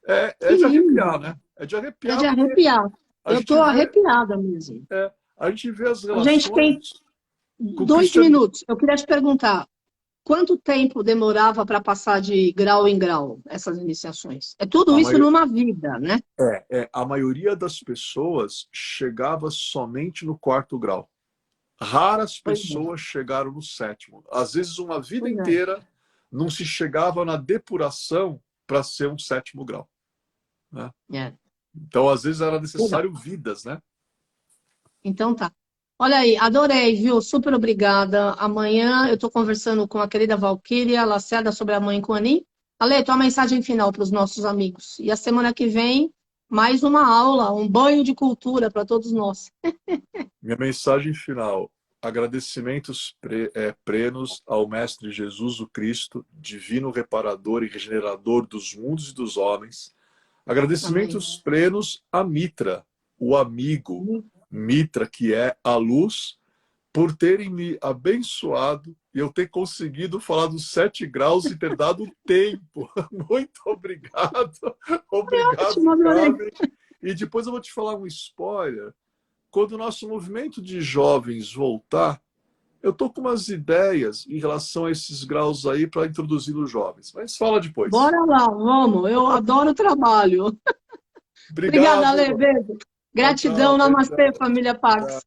É de arrepiar, né? É de arrepiar. É de arrepiar. Eu estou arrepiada mesmo. A gente vê as relações... A gente tem 2 minutos. Eu queria te perguntar, quanto tempo demorava para passar de grau em grau, essas iniciações? É tudo isso numa vida, né? A maioria das pessoas chegava somente no 4º grau. Raras pessoas chegaram no 7º. Às vezes, uma vida inteira não se chegava na depuração para ser um 7º grau. Né? Então, às vezes, era necessário vidas, né? Então tá. Olha aí, adorei, viu? Super obrigada. Amanhã eu estou conversando com a querida Valquíria Lacerda sobre a mãe Kuan-Yin. Ale, tua mensagem final para os nossos amigos. E a semana que vem, mais uma aula, um banho de cultura para todos nós. Minha mensagem final. Agradecimentos plenos ao Mestre Jesus o Cristo, divino reparador e regenerador dos mundos e dos homens. Agradecimentos plenos a Mitra, o amigo. Mitra, que é a luz, por terem me abençoado e eu ter conseguido falar dos 7 graus e ter dado tempo. Muito obrigado. Obrigado, Carmen. E depois eu vou te falar um spoiler. Quando o nosso movimento de jovens voltar, eu estou com umas ideias em relação a esses graus aí para introduzir os jovens. Mas fala depois. Bora lá, vamos. Eu adoro o trabalho. Obrigada, Ale. Beijo. Gratidão, namastê, família Pax.